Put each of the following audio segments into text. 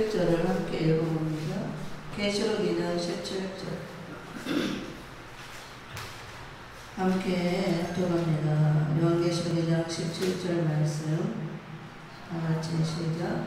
17절을 함께 읽어봅니다. 계시록 2장 17절 함께 합독합니다. 요한계시록 2장 17절 말씀 다같이 시작.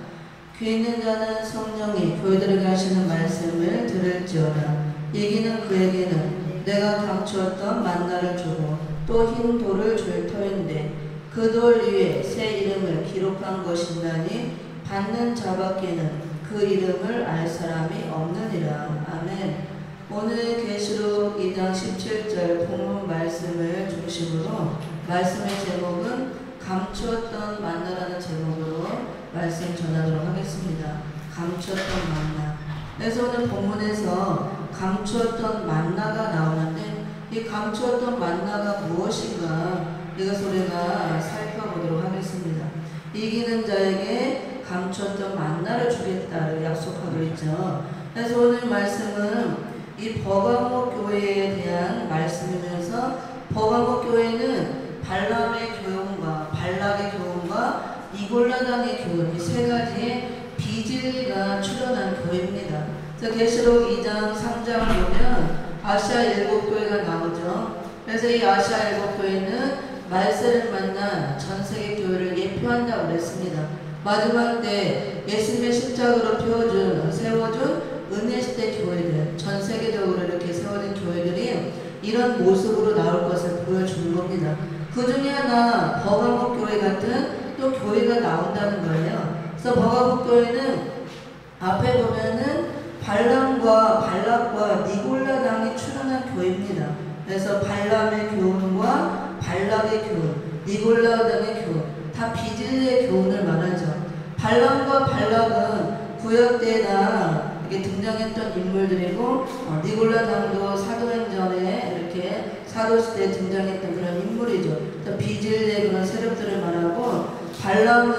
귀 있는 자는 성령이 교회들에게 하시는 말씀을 들을지어다. 이기는 그에게는 내가 감추었던 만나를 주고 또 흰 돌을 줄 터인데 그 돌 위에 새 이름을 기록한 것이나니 받는 자밖에는 그 이름을 알 사람이 없느니라. 아멘. 오늘 계시록 2장 17절 본문 말씀을 중심으로 말씀의 제목은 감추었던 만나라는 제목으로 말씀 전하도록 하겠습니다. 감추었던 만나. 그래서 오늘 본문에서 감추었던 만나가 나오는데 이 감추었던 만나가 무엇인가 이것을 우리가 살펴보도록 하겠습니다. 이기는 자에게 감추었던 만나를 주겠다를 약속하고 있죠. 그래서 오늘 말씀은 이 버가모 교회에 대한 말씀이면서 버가모 교회는 발람의 교훈과 발락의 교훈과 니골라당의 교훈 이 세 가지의 비진리가 출현한 교회입니다. 그래서 계시록 2장 3장 보면 아시아 7교회가 나오죠. 그래서 이 아시아 7교회는 말세를 만난 전세계 교회를 예표한다고 그랬습니다. 마지막 때 예수님의 십자가로 세워준 은혜시대 교회들, 전 세계적으로 이렇게 세워진 교회들이 이런 모습으로 나올 것을 보여주는 겁니다. 그 중에 하나 버가모 교회 같은 또 교회가 나온다는 거예요. 그래서 버가모 교회는 앞에 보면은 발람과 발락과 니골라당이 출현한 교회입니다. 그래서 발람의 교훈과 발락의 교훈, 니골라당의 교훈 다 비진리의 교훈을 말하죠. 발람과 발락은 구약 때나 이렇게 등장했던 인물들이고 니골라당도 사도행전에 이렇게 사도시대에 등장했던 그런 인물이죠. 비진리의 그런 세력들을 말하고 발람은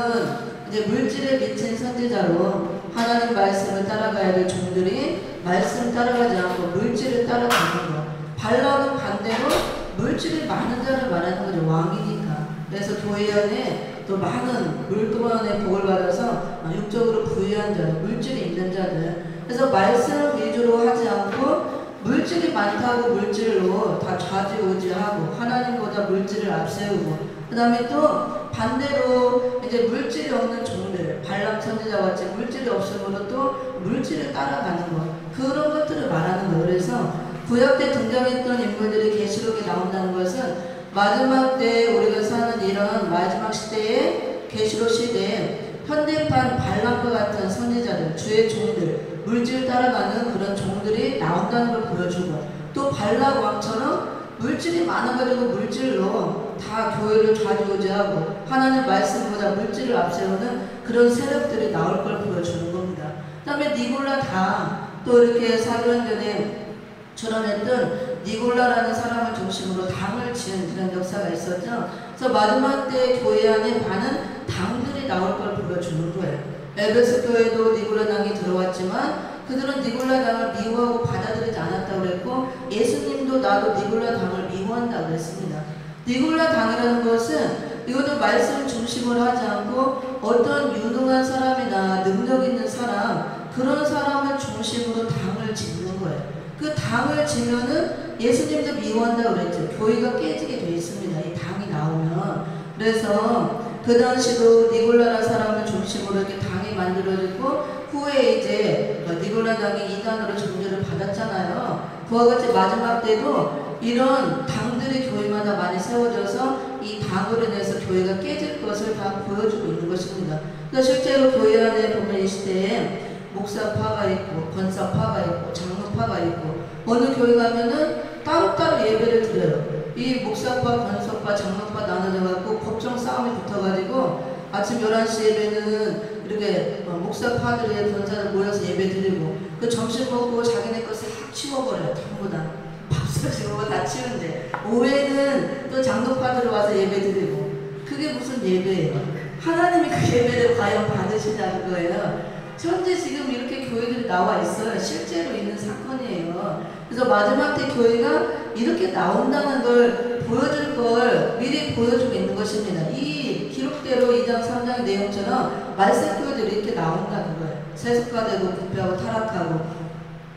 이제 물질에 미친 선지자로 하나님 말씀을 따라가야 될 종들이 말씀 따라가지 않고 물질을 따라가는 거. 발락은 반대로 물질이 많은 자를 말하는 거죠. 왕이니까. 그래서 교회 안에 또 많은 물동안의 복을 받아서 육적으로 부유한 자들, 물질이 있는 자들. 그래서 말씀 위주로 하지 않고 물질이 많다고 물질로 다 좌지우지하고 하나님보다 물질을 앞세우고 그 다음에 또 반대로 이제 물질이 없는 종들, 발람 선지자 같이 물질이 없으므로 또 물질을 따라가는 것 그런 것들을 말하는 거예요. 그래서 구약 때 등장했던 인물들이 계시록에 나온다는 것은 마지막 때 우리가 사는 이런 마지막 시대에 계시록 시대에 현대판 발람과 같은 선지자들, 주의 종들, 물질 따라가는 그런 종들이 나온다는 걸 보여주고 또 발락 왕처럼 물질이 많아가지고 물질로 다 교회를 좌지우지하고 하나님 말씀보다 물질을 앞세우는 그런 세력들이 나올 걸 보여주는 겁니다. 그 다음에 니골라당 또 이렇게 사도행전에 출연했던 니골라라는 사람을 중심으로 당을 지은 그런 역사가 있었죠. 그래서 마지막 때 교회 안에 많은 당들이 나올 걸 보여주는 거예요. 에베소 교회도 니골라당이 들어왔지만 그들은 니골라당을 미워하고 받아들이지 않았다고 그랬고 예수님도 나도 니골라당을 미워한다고 그랬습니다. 니골라당이라는 것은 이것도 말씀 중심으로 하지 않고 어떤 유능한 사람이나 능력 있는 사람 그런 사람을 중심으로 당을 짓는 거예요. 그 당을 지면은 예수님도 미워한다고 그랬죠. 교회가 깨지게 돼 있습니다. 이 당이 나오면. 그래서 그 당시도 니골라라는 사람을 중심으로 이렇게 당이 만들어지고 후에 이제 니골라 당이 이단으로 정죄를 받았잖아요. 그와 같이 마지막 때도 이런 당들이 교회마다 많이 세워져서 이 당으로 인해서 교회가 깨질 것을 다 보여주고 있는 것입니다. 그래서 실제로 교회 안에 보면 이 시대에 목사파가 있고 권사파가 있고 장로파가 있고 어느 교회 가면은 따로따로 예배를 드려요. 이 목사파, 권사파, 장로파 나눠져 갖고 법정 싸움이 붙어가지고 아침 11시 예배는 이렇게 목사파들의 권사들 모여서 예배 드리고 그 점심 먹고 자기네 것을 싹 치워버려요. 전부 다 밥솥이고 다 치운데 오후에는 또 장로파들 와서 예배 드리고 그게 무슨 예배예요? 하나님이 그 예배를 과연 받으시냐는 거예요. 현재 지금 이렇게 교회들이 나와 있어요. 실제로 있는 사건이에요. 그래서 마지막 때 교회가 이렇게 나온다는 걸 보여줄 걸 미리 보여주고 있는 것입니다. 이 기록대로 2장 3장의 내용처럼 말세 교회들이 이렇게 나온다는 거예요. 세습화되고 부패하고 타락하고.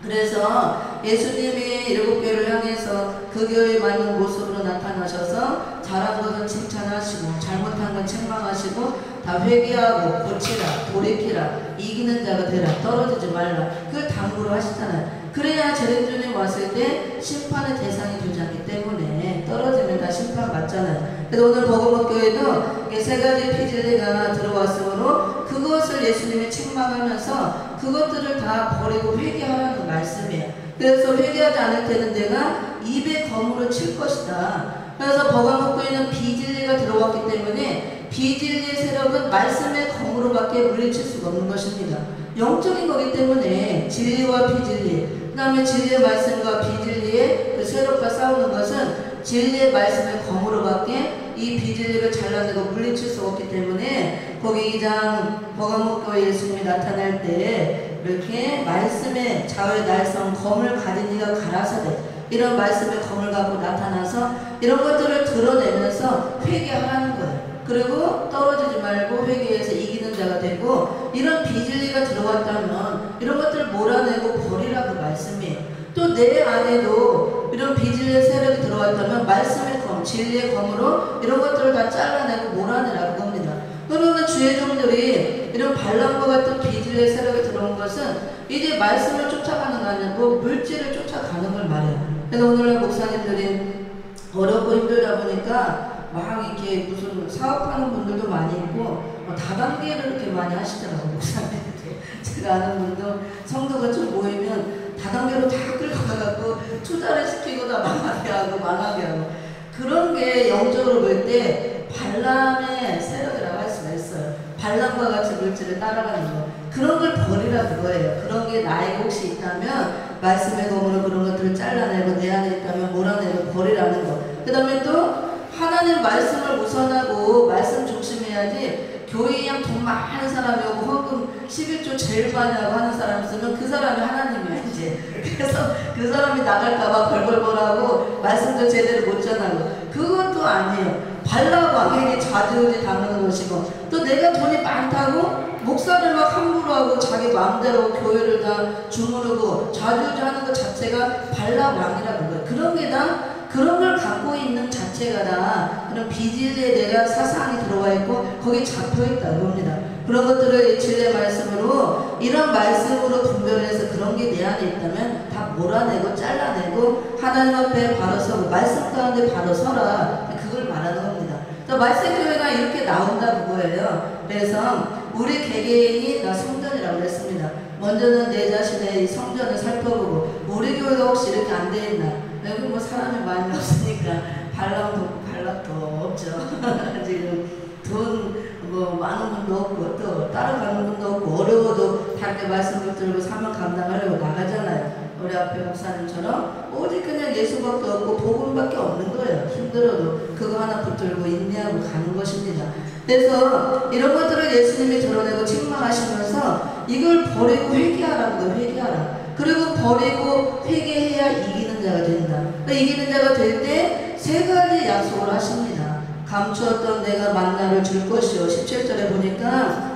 그래서 예수님이 7교회를 향해서 그 교회에 맞는 모습으로 나타나셔서 잘한 것은 칭찬하시고 잘못한 건 책망하시고 다 회개하고 고치라, 돌이키라, 이기는 자가 되라, 떨어지지 말라, 그걸 당부를 하시잖아요. 그래야 재림주님 왔을 때 심판의 대상이 되지 않기 때문에 떨어지면 다 심판받잖아요. 그래서 오늘 복음학교에도 3가지 비진리가 들어왔으므로 그것을 예수님이 책망하면서 그것들을 다 버리고 회개하라는 말씀이에요. 그래서 회개하지 않을 때는 내가 입에 검으로 칠 것이다. 그래서 복음학교에는 비진리가 들어왔기 때문에 비진리의 세력은 말씀의 검으로밖에 물리칠 수가 없는 것입니다. 영적인 거기 때문에 진리와 비진리, 그 다음에 진리의 말씀과 비진리의 그 세력과 싸우는 것은 진리의 말씀의 검으로밖에 이 비진리를 잘라내고 물리칠 수 없기 때문에 거기 2장 버가목교회 예수님이 나타날 때 이렇게 말씀의 자외 날성 검을 가진 이가 가라사대, 이런 말씀의 검을 갖고 나타나서 이런 것들을 드러내면서 회개하라는 거예요. 그리고 떨어지지 말고 회개해서 이기는 자가 되고, 이런 비진리가 들어왔다면 이런 것들을 몰아내고 버리라 그 말씀이에요. 또 내 안에도 이런 비진리의 세력이 들어왔다면 말씀의 검, 진리의 검으로 이런 것들을 다 잘라내고 몰아내라 그겁니다. 그러면 주의 종들이 이런 반란과 같은 비진리의 세력이 들어온 것은 이제 말씀을 쫓아가는 거 아니고 물질을 쫓아가는 걸 말해요. 그래서 오늘날 목사님들이 어렵고 힘들다 보니까 막 이렇게 무슨 사업하는 분들도 많이 있고 다단계를 이렇게 많이 하시더라고요. 목사님들. 제가 아는 분도 성도가 좀 모이면 다단계로 다 끌고 가갖고 투자를 시키고 다 망하게 하고 그런 게 영적으로 볼 때 반란의 세력이라고 할 수가 있어요. 반란과 같이 물질을 따라가는 거. 그런 걸 버리라 그거예요. 그런 게 나에게 혹시 있다면 말씀의 검으로 그런 것들을 잘라내고 내 안에 있다면 몰아내고 버리라는 거. 그 다음에 또 하나님 말씀을 우선하고 말씀 중심해야지 교회에 그냥 돈 많은 사람이 오고 헌금 11조 제일 많이 하고 하는 사람 있으면 그 사람이 하나님이야 이제. 그래서 그 사람이 나갈까봐 벌벌벌하고 말씀도 제대로 못 전하고, 그것도 아니에요. 발라광에게 좌지우지 당하는 것이고, 또 내가 돈이 많다고 목사를 막 함부로 하고 자기 마음대로 교회를 다 주무르고 좌지우지 하는 것 자체가 발라광이라는 거예요. 그런 걸 갖고 있는 자체가 다 그런 비진리에 내가 사상이 들어와 있고 거기에 잡혀있다 그겁니다. 그런 것들을 진리의 말씀으로, 이런 말씀으로 분별해서 그런 게 내 안에 있다면 다 몰아내고 잘라내고 하나님 앞에 바로 서고 말씀 가운데 바로 서라, 그걸 말하는 겁니다. 말씀교회가 이렇게 나온다 그거예요. 그래서 우리 개개인이 나 성전이라고 그랬습니다. 먼저는 내 자신의 성전을 살펴보고 우리 교회가 혹시 이렇게 안 돼 있나. 여기 뭐 사람이 많이 없으니까 발락도 없고 발락도 없죠. 지금 돈 뭐 많은 분도 없고 또 따라가는 분도 없고 어려워도 다르게 말씀을 들고 사명 감당하려고 나가잖아요. 우리 앞에 목사님처럼 오직 그냥 예수밖에 없고 복음밖에 없는 거예요. 힘들어도 그거 하나 붙들고 인내하고 가는 것입니다. 그래서 이런 것들을 예수님이 드러내고 책망하시면서 이걸 버리고 회개하라는 거예요. 회개하라. 그리고 버리고 회개해야 이기는 자가 된다. 그러니까 이기는 자가 될 때 3가지 약속을 하십니다. 감추었던 내가 만나를 줄 것이요. 17절에 보니까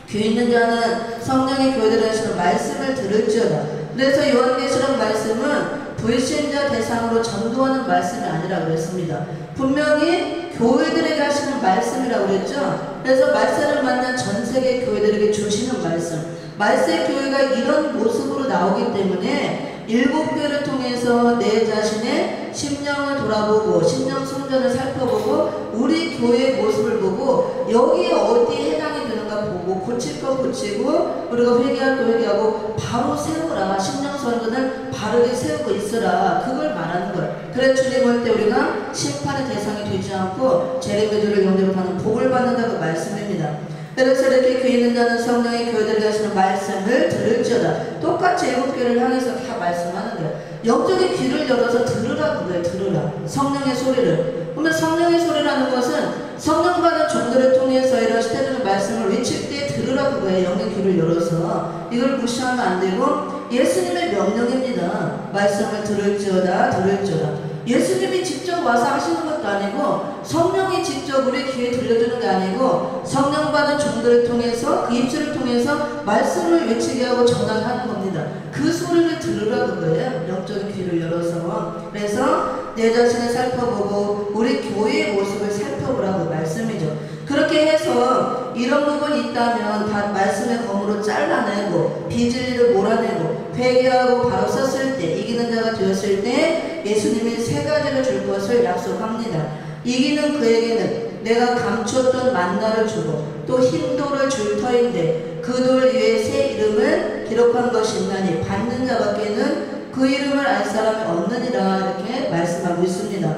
귀 있는 자는 성령의 교회들에 하시는 말씀을 들을지어다. 그래서 요한계시록 말씀은 불신자 대상으로 전도하는 말씀이 아니라고 그랬습니다. 분명히 교회들에게 하시는 말씀이라고 그랬죠. 그래서 말씀을 만난 전 세계 교회들에게 주시는 말씀. 말세 교회가 이런 모습으로 나오기 때문에 7교회를 통해서 내 자신의 심령을 돌아보고 심령 성전을 살펴보고 우리 교회의 모습을 보고 여기에 어디에 해당이 되는가 보고 고칠 거 고치고 우리가 회개할 거 회개하고 바로 세우라. 심령 성전을 바르게 세우고 있으라. 그걸 말하는 거예요. 그래 주님 올 때 우리가 심판의 대상이 되지 않고 재림의 주를 영접하는 복을 받는다고 말씀입니다. 그래서 이렇게 귀 있는 자는 성령의 교회들에게 하시는 말씀을 들을지어다. 똑같이 7교회를 향해서 다 말씀하는 거예요. 영적인 귀를 열어서 들으라 그거예요. 들으라. 성령의 소리를. 그러면 성령의 소리라는 것은 성령 받은 종들을 통해서 이런 시대적인 말씀을 외칠 때 들으라 그거예요. 영의 귀를 열어서. 이걸 무시하면 안 되고 예수님의 명령입니다. 말씀을 들을지어다. 들을지어다. 예수님이 직접 와서 하시는 것도 아니고 성령이 직접 우리 귀에 들려주는 게 아니고 성령 받은 종들을 통해서 그 입술을 통해서 말씀을 외치게 하고 전하는 겁니다. 그 소리를 들으라는 거예요. 영적인 귀를 열어서. 그래서 내 자신을 살펴보고 우리 교회의 모습을 살펴보라고 말씀이죠. 그렇게 해서 이런 부분이 있다면 다 말씀의 검으로 잘라내고 비진리를 몰아내고 회개하고 바로 섰을 때 이기는 자가 되었을 때 예수님이 세 가지를 줄 것을 약속합니다. 이기는 그에게는 내가 감추었던 만나를 주고 또 흰 돌을 줄 터인데 그 돌 위에 새 이름을 기록한 것이 있나니 받는 자밖에는 그 이름을 알 사람이 없느니라 이렇게 말씀하고 있습니다.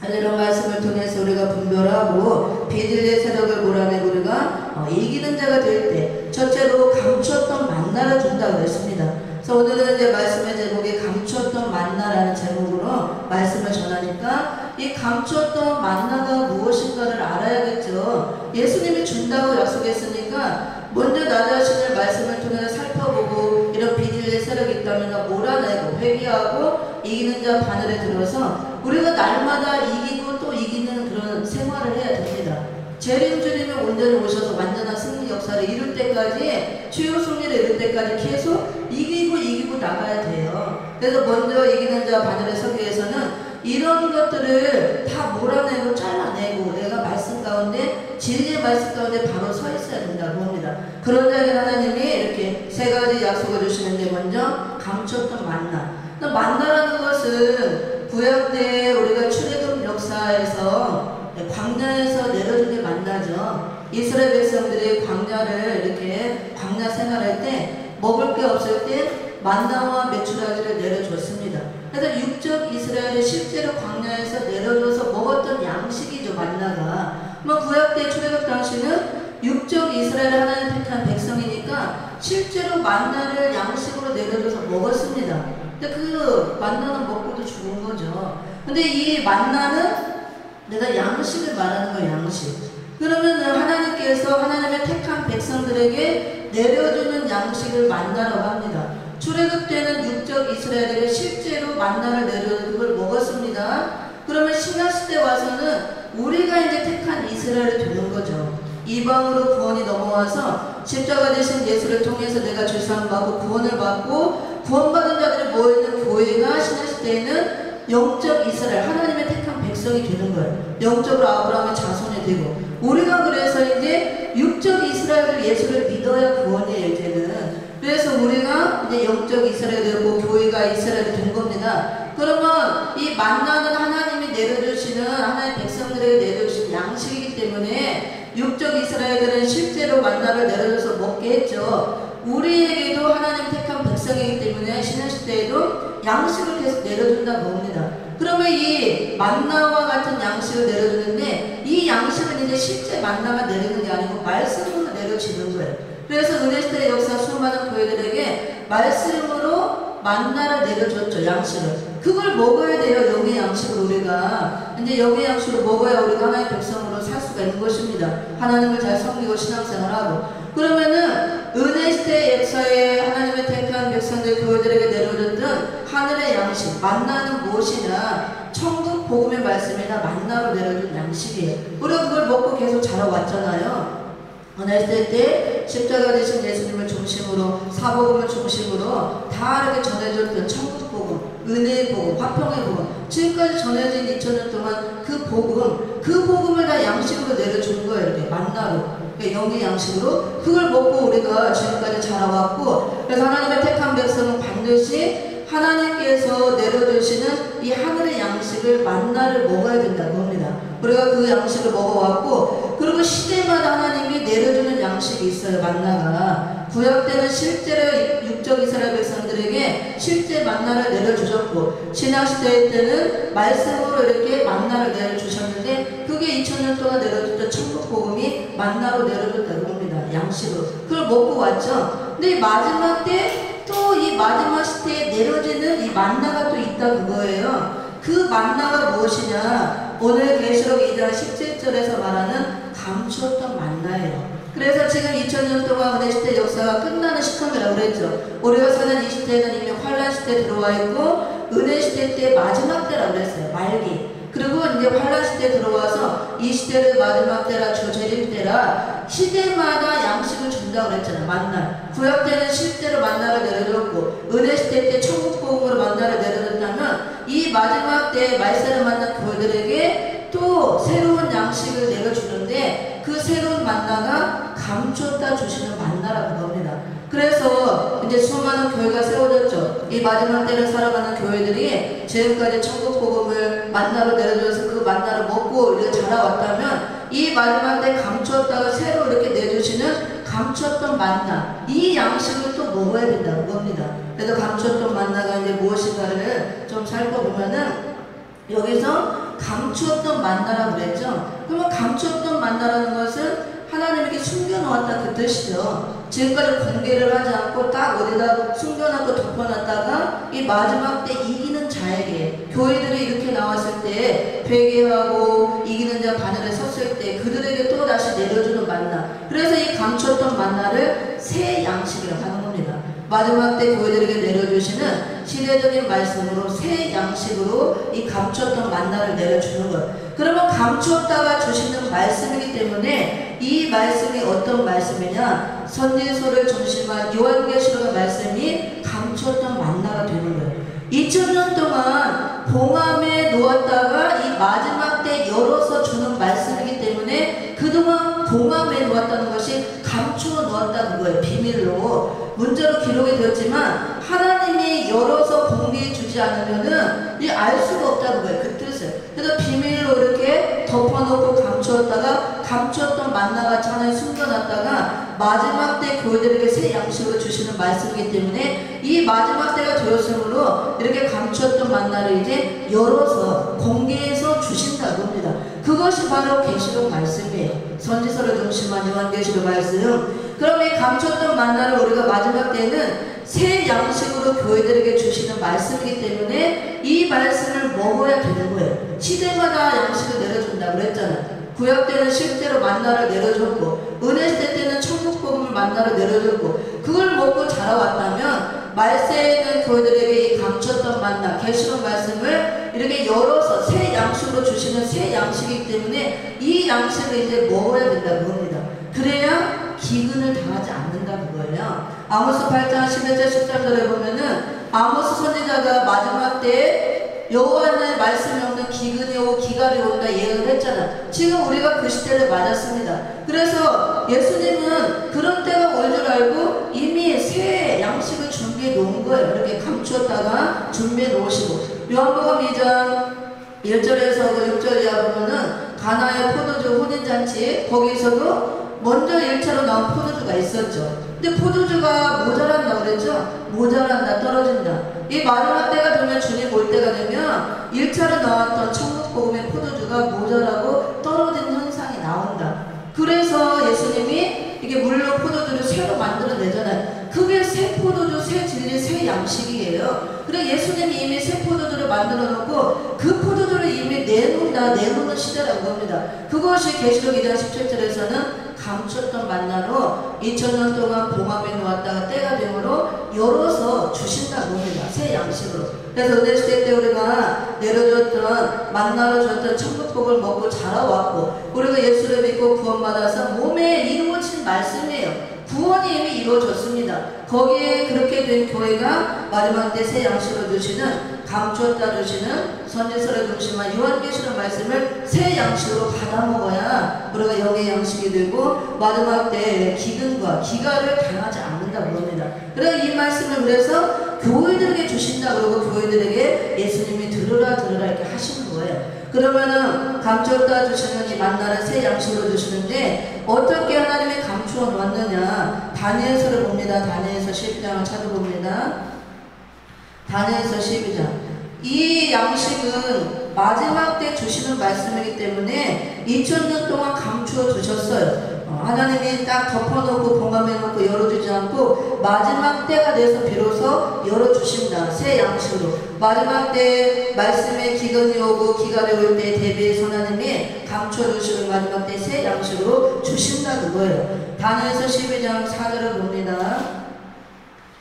이런 말씀을 통해서 우리가 분별하고 비진리의 세력을 몰아내고 우리가 이기는 자가 될 때 첫째로 감추었던 만나를 준다고 했습니다. 그래서 오늘은 이제 말씀의 제목이 감추었던 만나라는 제목으로 말씀을 전하니까 이 감추었던 만나가 무엇인가를 알아야겠죠. 예수님이 준다고 약속했으니까 먼저 나 자신을 말씀을 통해서 살펴보고 이런 비진리의 세력이 있다면 몰아내고 회개하고 이기는 자 바늘에 들어서 우리가 날마다 이기고 또 이기는 그런 생활을 해야 됩니다. 재림 주님이 온전히 오셔서 완전한 승리 역사를 이룰 때까지 주요 승리를 이룰 때까지 계속 이기고 나가야 돼요. 그래서 먼저 이기는 자 바늘에 서기 위해서는 이런 것들을 다 몰아내고 잘라내고 내가 말씀 가운데 진리의 말씀 가운데 바로 서 있어야 된다고 합니다. 그런 자에게 하나님이 이렇게 세 가지 약속을 주시는데 먼저 감췄던 만나. 만나라는 것은 구약 때 우리가 출애굽 역사에서 광야에서 내려준 게 만나죠. 이스라엘 백성들이 광야를 이렇게 광야 생활할 때 먹을 게 없을 때 만나와 메추라기를 내려줬습니다. 그래서 육적 이스라엘이 실제로 광야에서 내려줘서 먹었던 양식이죠. 만나가. 구약 때 출애굽 당시는 육적 이스라엘 하나님 택한 백성이니까 실제로 만나를 양식으로 내려줘서 먹었습니다. 근데 그 만나는 먹고도 죽은 거죠. 근데 이 만나는 내가 양식을 말하는 거예요. 양식. 그러면 하나님께서 하나님의 택한 백성들에게 내려주는 양식을 만나라고 합니다. 출애굽 때는 육적 이스라엘이 실제로 만나를 내려주는 걸 먹었습니다. 그러면 신약시대 와서는 우리가 이제 택한 이스라엘이 되는 거죠. 이방으로 구원이 넘어와서 십자가 되신 예수를 통해서 내가 죄사함받고 구원을 받고 구원받은 자들이 모여있는 교회가 신약시대에는 영적 이스라엘 하나님의 택한 백성이 되는 거예요. 영적으로 아브라함의 자손이 되고 우리가 그래서 이제 육적 이스라엘을 예수를 믿어야 구원이에요. 이제는. 그래서 우리가 이제 영적 이스라엘이 되고 교회가 이스라엘이 된 겁니다. 그러면 이 만나는 하나님이 내려주시는 하나님의 백성들에게 내려주신 양식이기 때문에 육적 이스라엘들은 실제로 만나를 내려줘서 먹게 했죠. 우리에게도 하나님 택한 백성이기 때문에 신약시대에도 양식을 계속 내려준다고 봅니다. 그러면 이 만나와 같은 양식을 내려주는데 이 양식은 이제 실제 만나가 내리는 게 아니고 말씀으로 내려지는 거예요. 그래서 은혜시대 역사 수많은 교회들에게 말씀으로 만나를 내려줬죠. 양식을. 그걸 먹어야 돼요. 영의 양식을 우리가. 이제 영의 양식을 먹어야 우리가 하나님의 백성으로 살 수가 있는 것입니다. 하나님을 잘 섬기고 신앙생활하고. 그러면은 은혜시대 역사에 하나님의 택한 백성들 교회들에게 내려줬던 하늘의 양식, 만나는 무엇이냐? 천국 복음의 말씀이나 만나로 내려준 양식이에요. 우리가 그걸 먹고 계속 자라왔잖아요. 은혜시대 때 십자가 되신 예수님을 중심으로 사복음을 중심으로 다 이렇게 전해줬던 천국 복음, 은혜의 복음, 화평의 복음, 지금까지 전해진 2000년 동안 그 복음을 다 양식으로 내려준 거예요. 이렇게 만나로. 영의 양식으로 그걸 먹고 우리가 지금까지 자라왔고, 그래서 하나님의 택한 백성은 반드시 하나님께서 내려주시는 이 하늘의 양식을 만나를 먹어야 된다고 합니다. 우리가 그 양식을 먹어왔고, 그리고 시대마다 하나님이 내려주는 양식이 있어요. 만나가 구약 때는 실제로 육적 이스라엘 백성들에게 실제 만나를 내려주셨고, 신약시대 때는 말씀으로 이렇게 만나를 내려주셨는데, 그게 2000년 동안 내려줬던 천국 복음이 만나로 내려줬다고 합니다. 양식으로. 그걸 먹고 왔죠. 근데 마지막 때 또 이 마지막 시대에 내려지는 이 만나가 또 있다 그거예요. 그 만나가 무엇이냐? 오늘 계시록 2장 17절에서 말하는 감추었던 만나예요. 그래서 지금 2000년 동안 은혜 시대 역사가 끝나는 시점이라고 그랬죠. 우리가 사는 이 시대는 이미 환란 시대에 들어와 있고 은혜 시대 때 마지막 때라고 그랬어요. 말기. 그리고 이제 환란 시대에 들어와서 이 시대를 마지막 때라 주저릴 때라 시대마다 양식을 준다고 그랬잖아요. 만나. 구약 때는 실제로 만나를 내려줬고 은혜 시대 때 천국 복음으로 만나를 내려줬다면 이 마지막 때 말세를 만난 교회들에게 또 새로운 양식을 내려주는데 그 새로운 만나가 감췄다 주시는 만나라고 합니다. 그래서 이제 수많은 교회가 세워졌죠. 이 마지막 때를 살아가는 교회들이 지금까지 천국 복음을 만나로 내려줘서 그 만나를 먹고 이렇게 자라왔다면 이 마지막 때 감췄다가 새로 이렇게 내주시는 감췄던 만나, 이 양식을 또 먹어야 된다고 합니다. 그래서 감췄던 만나가 이제 무엇인가를 좀 살펴보면은 여기서 감추었던 만나라고 그랬죠. 그러면 감추었던 만나라는 것은 하나님에게 숨겨놓았다 그 뜻이죠. 지금까지 공개를 하지 않고 딱 어디다 숨겨놓고 덮어놨다가 이 마지막 때 이기는 자에게 교회들이 이렇게 나왔을 때 회개하고 이기는 자 반열에 섰을 때 그들에게 또 다시 내려주는 만나. 그래서 이 감췄던 만나를 새 양식이라고 하는 겁니다. 마지막 때 교회들에게 내려주시는 시대적인 말씀으로 새 양식으로 이 감췄던 만나를 내려주는 것. 그러면 감췄다가 주시는 말씀이기 때문에 이 말씀이 어떤 말씀이냐, 선지서를 중심한 요한계시록의 말씀이 감췄던 만나가 되는 거예요. 2000년 동안 봉함에 놓았다가 이 마지막 때 열어서 주는 말씀이기 때문에 그동안 봉함에 놓았다는 것이 감추어 놓았다는 거예요. 비밀로 문자로 기록이 되었지만 하나님이 열어서 공개해 주지 않으면은 알 수가 없다는 거예요. 그 뜻을. 그래서 비밀로 이렇게 덮어놓고 감추었다가 감추었던 만나같이 하나님 숨겨놨다가 마지막 때 교회들에게 새 양식을 주시는 말씀이기 때문에 이 마지막 때가 되었으므로 이렇게 감추었던 만나를 이제 열어서 공개해서 주신다고 합니다. 그것이 바로 계시록 말씀이에요. 선지서를 중심한 요한계시록 말씀. 그럼 이 감췄던 만나를 우리가 마지막 때는 새 양식으로 교회들에게 주시는 말씀이기 때문에 이 말씀을 먹어야 되는 거예요. 시대마다 양식을 내려준다고 그랬잖아요. 구약 때는 실제로 만나를 내려줬고 은혜 시대 때는 천국 복음을 만나를 내려줬고 그걸 먹고 자라왔다면 말세에 있는 교회들에게 이 감췄던 만나 계시록 말씀을 이렇게 열어서 새 양식으로 주시는 새 양식이기 때문에 이 양식을 이제 먹어야 된다고 합니다. 그래야 기근을 당하지 않는다는 거예요. 아모스 8장 11절 13절에 보면은 아모스 선지자가 마지막 때 여호와의 말씀이 없는 기근이 오고 기갈이 온다 예언을 했잖아. 지금 우리가 그 시대를 맞았습니다. 그래서 예수님은 그런 때가 올 줄 알고 이미 새 양식을 준비해 놓은 거예요. 이렇게 감추었다가 준비해 놓으시고 요한복음 2장 1절에서 6절 이하 보면은 가나의 포도주 혼인잔치 거기서도 먼저 1차로 나온 포도주가 있었죠. 근데 포도주가 모자란다 그랬죠? 모자란다, 떨어진다. 이 마지막 때가 되면 주님 올 때가 되면 1차로 나왔던 천국 복음의 포도주가 모자라고 떨어진 현상이 나온다. 그래서 예수님이 이게 물로 포도주를 새로 만들어내잖아요. 그게 새 포도주, 새 진리, 새 양식이에요. 그래 예수님이 이미 새 포도주를 만들어 놓고 그 포도주를 이미 내놓는 시대라고 합니다. 그것이 계시록 2장 17절에서는 감췄던 만나로 2000년 동안 봉함에 놓았다가 때가 되므로 열어서 주신다고 합니다. 새 양식으로. 그래서 은혜 시대 때 우리가 내려줬던 만나로 줬던 천국복을 먹고 자라왔고 우리가 예수를 믿고 구원받아서 몸에 이루어진 말씀이에요. 구원이 이미 이루어졌습니다. 거기에 그렇게 된 교회가 마지막 때 새 양식을 주시는 감추었다 주시는 선지서를 중심한 요한계시록 말씀을 새 양식으로 받아 먹어야 우리가 영의 양식이 되고 마지막 때 기근과 기갈을 당하지 않는다고 합니다. 그래서 이 말씀을 그래서 교회들에게 주신다 그러고 교회들에게 예수님이 들으라 이렇게 하시는 거예요. 그러면은 감추었다 주시는 이 만나를 새 양식으로 주시는데 어떻게 하나님이 감추어 놓았느냐 다니엘서를 봅니다. 다니엘서 12장을 찾아봅니다. 다니엘서 12장. 이 양식은 마지막 때 주시는 말씀이기 때문에 2000년 동안 감추어 주셨어요. 하나님이 딱 덮어놓고 봉함해놓고 열어주지 않고 마지막 때가 돼서 비로소 열어주신다. 새 양식으로. 마지막 때 말씀의 기근이 오고 기갈이 올 때 대비해서 하나님이 감춰주시는 마지막 때 새 양식으로 주신다는 거예요. 다니엘서 12장 4절을 봅니다.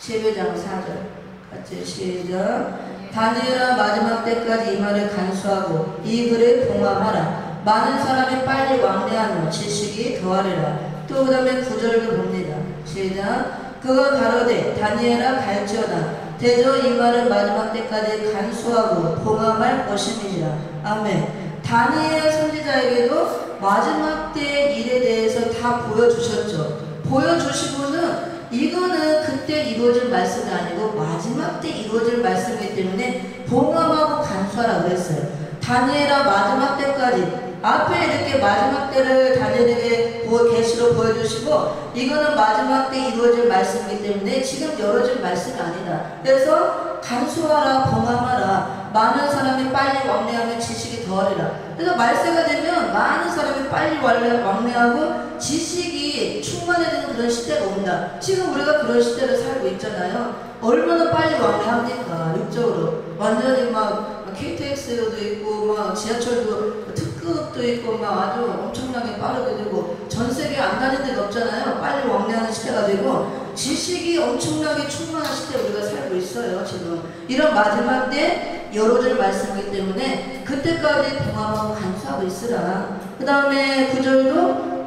12장 4절 같이 시작. 다니엘아 마지막 때까지 이 말을 간수하고 이 글을 봉함하라. 많은 사람이 빨리 왕래하며 지식이 더하리라. 또 그 다음에 9절도 봅니다. 시작. 그가 가로되 다니엘아 갈지어다. 대저 이 말을 마지막 때까지 간수하고 봉함할 것임이니라. 아멘. 다니엘 선지자에게도 마지막 때의 일에 대해서 다 보여주셨죠. 보여주시고는 이거는 그때 이루어질 말씀이 아니고 마지막 때 이루어질 말씀이기 때문에 봉함하고 간수하라 그랬어요. 다니엘아 마지막 때까지 앞에 이렇게 마지막 때를 다니엘에게 계시로 보여주시고 이거는 마지막 때 이루어질 말씀이기 때문에 지금 열어질 말씀이 아니다. 그래서 간수하라 봉함하라. 많은 사람이 빨리 왕래하면 지식이 더하리라. 그래서 말세가 되면 많은 사람이 빨리 왕래하고 지식이 충만해지는 그런 시대가 온다. 지금 우리가 그런 시대를 살고 있잖아요. 얼마나 빨리 왕래합니까? 육적으로 완전히 막 KTX도 있고 막 지하철도 특급도 있고 막 아주 엄청나게 빠르게 되고 전 세계에 안 다니는 데가 없잖아요. 빨리 왕래하는 시대가 되고 지식이 엄청나게 충만한 시대에 우리가 살고 있어요. 지금 이런 마지막 때 열어줄 말씀이기 때문에 그때까지 봉함하고 간수하고 있으라. 그 다음에 9절도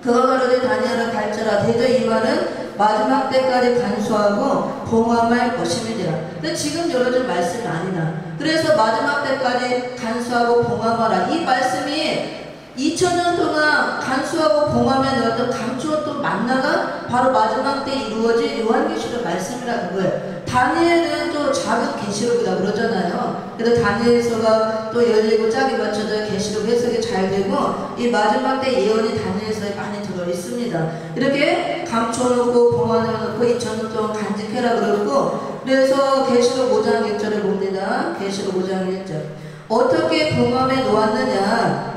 그가 가로되 다니엘아 갈지어다. 대저 이 말은 마지막 때까지 간수하고 봉함할 것임이니라. 근데 지금 열어줄 말씀이 아니다. 그래서 마지막 때까지 간수하고 봉함하라. 이 말씀이 2000년 동안 간수하고 봉함에 넣었던 감추었던 만나가 바로 마지막 때 이루어질 요한계시록 말씀이라 그거예요. 다니엘은 또 작은 계시록이라 그러잖아요. 그래서 다니엘서가 또 열리고 짝이 맞춰져 계시록 해석이 잘 되고 이 마지막 때 예언이 다니엘서에 많이 들어 있습니다. 이렇게 감춰놓고 봉함해놓고 2000년 동안 간직해라 그러고 그래서 계시록 5장 1절을 봅니다. 계시록 5장 1절 어떻게 봉함에 놓았느냐.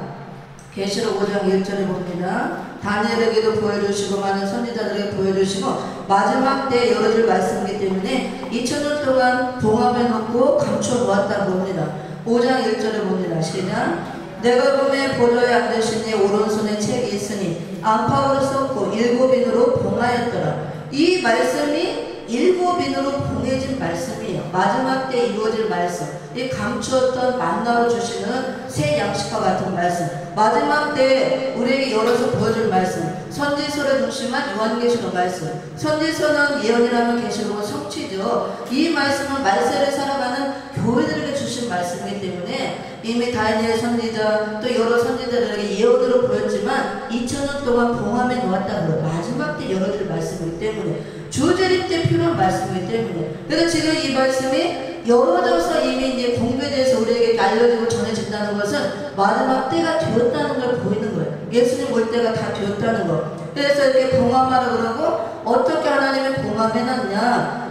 계시록 5장 1절에 봅니다. 다니엘에게도 보여주시고 많은 선지자들에게 보여주시고 마지막 때 열어줄 말씀이기 때문에 2000년 동안 봉함해 놓고 감춰 놓았다고 봅니다. 5장 1절에 봅니다. 시작. 내가 보매 보좌에 앉으신 이 오른손에 책이 있으니 안팎으로 썼고 7인으로 봉하였더라. 이 말씀이 7인으로 봉해진 말씀이에요. 마지막 때 이루어질 말씀. 이 감추었던 만나로 주시는 새 양식과 같은 말씀. 마지막 때 우리에게 열어서 보여줄 말씀. 선지서를 중심한 요한계시록 말씀. 선지서는 예언이라면 계시록은 성취죠. 이 말씀은 말세를 살아가는 교회들에게 주신 말씀이기 때문에 이미 다니엘 선지자 또 여러 선지자들에게 예언으로 보였지만 2000년 동안 봉함해 놓았다고 마지막 때 열어줄 말씀이기 때문에 주재림 때 필요한 말씀이기 때문에 그래서 지금 이 말씀이 열어져서 이미 이제 공개돼서 우리에게 알려지고 전해진다는 것은 마지막 때가 되었다는 걸 보이는 거예요. 예수님 올 때가 다 되었다는 거. 그래서 이렇게 봉함하라 그러고 어떻게 하나님이 봉함해놨냐.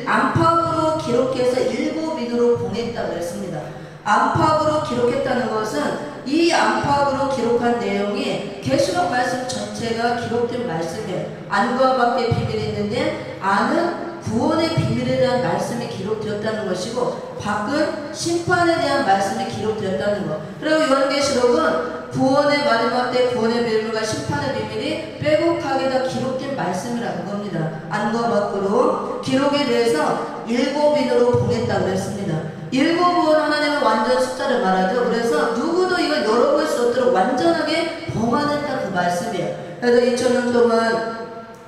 안팎으로 기록해서 7인으로 봉했다고 했습니다. 안팎으로 기록했다는 것은 이 안팎으로 기록한 내용이 계시록 말씀 전체가 기록된 말씀이에요. 안과 밖에 비밀이 있는데 안은 구원의 비밀에 대한 말씀이 기록되었다는 것이고 밖은 심판에 대한 말씀이 기록되었다는 것. 그리고 요한계시록은 구원의 마지막 때 구원의 비밀과 심판의 비밀이 빼곡하게 다 기록된 말씀이라는 겁니다. 안과 밖으로 기록에 대해서 7인으로 봉했다고 했습니다. 7은 하나님은 완전 숫자를 말하죠. 그래서 누구도 이걸 열어볼 수 없도록 완전하게 봉하냈다 그 말씀이에요. 그래서 2000년 동안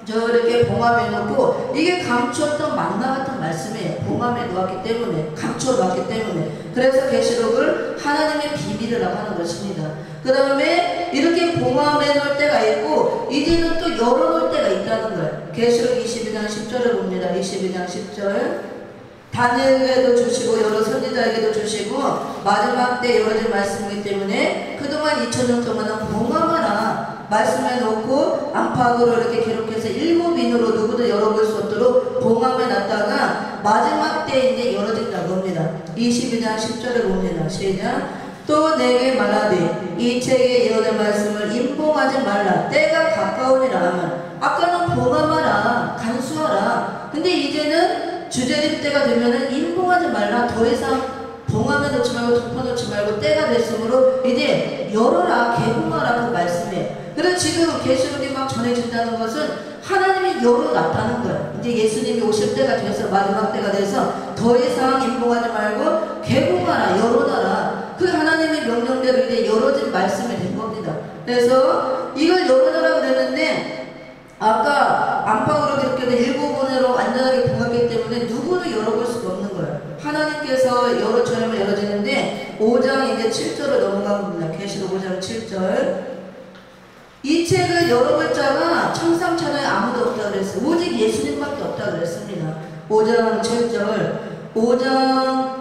저렇게 봉함해 놓고 이게 감추었던 만나 같은 말씀이에요. 봉함해 놓았기 때문에 감춰 놓았기 때문에 그래서 계시록을 하나님의 비밀이라고 하는 것입니다. 그 다음에 이렇게 봉함해 놓을 때가 있고 이제는 또 열어놓을 때가 있다는 거예요. 계시록 22장 10절을 봅니다. 22장 10절 다니엘에게도 주시고 여러 선지자에게도 주시고 마지막 때 열어질 말씀이기 때문에 그동안 2000년 동안은 봉함하라 말씀해 놓고 안팎으로 이렇게 기록해서 7인으로 누구도 열어볼 수 없도록 봉함해 놨다가 마지막 때 이제 열어진다고 합니다. 22장 10절을 봅니다. 시작. 또 내게 말하되 이 책의 예언의 말씀을 임봉하지 말라 때가 가까우니라 하면 아까는 봉함하라 간수하라 근데 이제는 주재림 때가 되면은 임봉하지 말라 더 이상 봉함해 놓지 말고 덮어놓지 말고 때가 됐으므로 이제 열어라 개봉하라 그 말씀이에요. 그래서 지금 계시록이 막 전해진다는 것은 하나님이 열어놨다는 거예요. 이제 예수님이 오실 때가 돼서, 마지막 때가 돼서 더 이상 임봉하지 말고 개봉하라, 열어놔라. 그 하나님의 명령대로 이제 열어진 말씀이 된 겁니다. 그래서 이걸 열어놔라 그랬는데 아까 안팎으로 이렇게 일부분으로 완전하게 봉했기 때문에 누구도 열어볼 수가 없는 거예요. 하나님께서 열어줘야만 열어지는데 5장 이제 7절로 넘어간 겁니다. 계시록 5장 7절. 이 책을 열어볼 자가 천상천하에 아무도 없다 그랬어요. 오직 예수님밖에 없다 그랬습니다. 5장 7절. 5장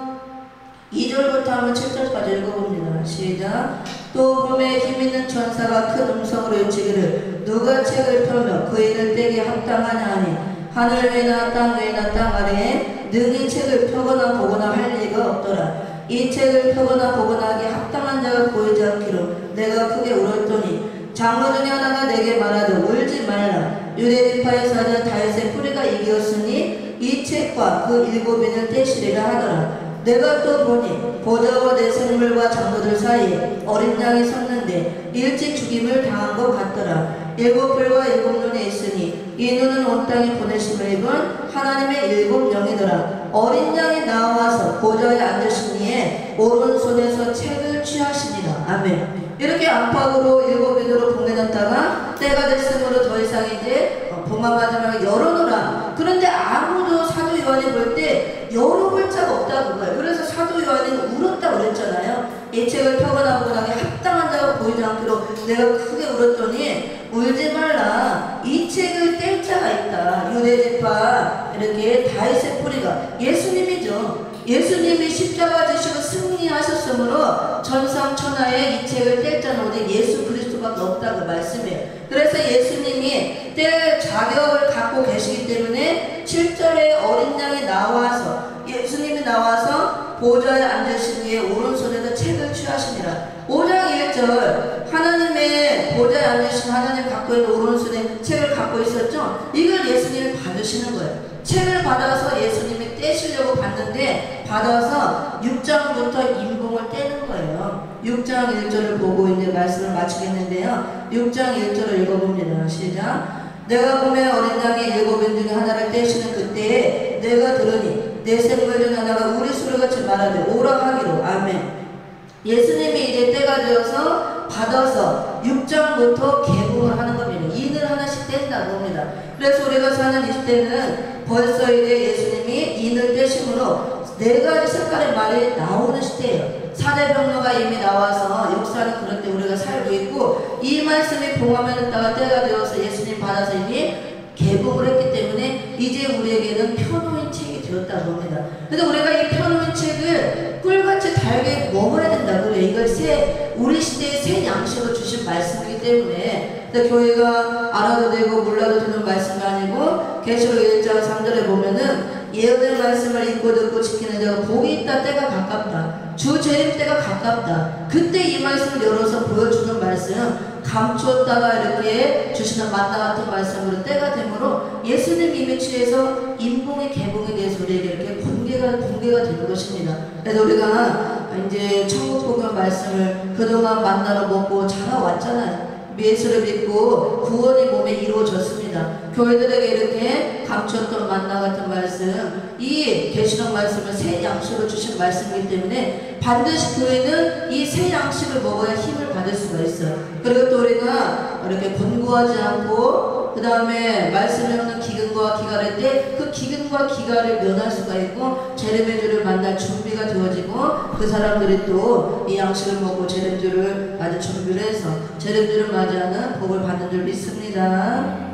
2절부터 한번 7절까지 읽어봅니다. 시작. 또 봄에 힘있는 천사가 큰 음성으로 외치기를 누가 책을 펴며 그 일을 떼게 합당하냐 하니 하늘 위나 땅 위나 땅 아래에 능히 책을 펴거나 보거나 할 리가 없더라. 이 책을 펴거나 보거나 하기에 합당한 자가 보이지 않기로 내가 크게 울었더니 장로 중에 하나가 내게 말하되 울지 말라. 유대 지파의 사자 다윗의 뿌리가 이기었으니 이 책과 그 7인을 떼시리라 하더라. 내가 또 보니 보좌와 내 생물과 장로들 사이에 어린 양이 섰는데 일찍 죽임을 당한 것 같더라. 7뿔과 7눈이 있으니 이 눈은 온 땅에 보내심을 입은 하나님의 7영이더라. 어린 양이 나와서 보좌에 앉으신 이에 오른손에서 책을 취하시니라. 아멘. 이렇게 안팎으로 7인으로 봉해놨다가 때가 됐으므로 더 이상 이제 봉함하지 말고 열어놓으라. 그런데 아무도 사도 요한이 볼 때 열어볼 자가 없다 그거예요. 그래서 사도 요한이 울었다고 그랬잖아요. 이 책을 펴거나 보거나 합당한 자가 보이지 않기로 내가 크게 울었더니 울지 말라. 이 책을 뗄 자가 있다. 유대지파 이렇게 다윗의 뿌리가 예수님이죠. 예수님이 십자가 지시고 승리하셨으므로 전상천하에 이 책을 뗄 자는 오직 예수 그리스도밖에 없다고 말씀해요. 그래서 예수님이 뗄 자격을 갖고 계시기 때문에 7절에 어린 양이 나와서 예수님이 나와서 보좌에 앉으신 후에 오른손에서 책을 취하시니라. 5장 1절 하나님의 보좌에 앉으신 하나님 갖고 있는 오른손에 책을 갖고 있었죠. 이걸 예수님이 받으시는 거예요. 책을 받아서 예수님이 떼시려고 받는데 받아서 6장부터 인봉을 떼는 거예요. 6장 1절을 보고 이제 말씀을 마치겠는데요. 6장 1절을 읽어봅니다. 시작. 내가 보면 어린 양이 7인 중에 하나를 떼시는 그때에 내가 들으니 내 생물 중 하나가 우리 소리같이 말하되 오라 하기로. 아멘. 예수님이 이제 때가 되어서 받아서 6장부터 개봉을 하는 겁니다. 인을 하나씩 뗀다고 합니다. 그래서 우리가 사는 이 시대는 벌써 이제 예수님이 인을 떼심으로 4가지 색깔의 말이 나오는 시대예요. 사대병로가 이미 나와서 역사는 그런 데 우리가 살고 있고 이 말씀이 봉하면다가 때가 되어서 예수님 받아서 이미 개봉을 했기 때문에 이제 우리에게는 펴놓은 책이 되었다고 합니다. 그래서 우리가 이 펴놓은 책을 꿀같이 달게 먹어야 된다 그래요. 이걸 우리 시대의 새 양식으로 주신 말씀이기 때문에 교회가 알아도 되고 몰라도 되는 말씀이 아니고 계시록 1장 3절에 보면은 예언의 말씀을 읽고 듣고 지키는 자가 복이 있다. 때가 가깝다. 주 재림 때가 가깝다. 그때 이 말씀을 열어서 보여주는 말씀 감추었다가 이렇게 주시는 만나 같은 말씀으로 때가 되므로 예수님 이미 취해서 인봉의 개봉에 대해서 우리에게 이렇게 공개가 되는 것입니다. 그래서 우리가 이제 천국복음 말씀을 그동안 만나러 먹고 자라왔잖아요. 예수를 믿고 구원이 몸에 이루어졌습니다. 교회들에게 이렇게 감추었던 만나 같은 말씀, 이 계시록 말씀을 새 양식으로 주신 말씀이기 때문에 반드시 교회는 이 새 양식을 먹어야 힘을 받을 수가 있어요. 그리고 또 우리가 이렇게 권고하지 않고 그 다음에 말씀에 없는 기근과 기갈할 때 그 기근과 기갈을 면할 수가 있고 재림의 주를 만날 준비가 되어지고 그 사람들이 또 이 양식을 먹고 재림주를 맞을 준비를 해서 재림주를 맞이하는 복을 받는 줄 믿습니다.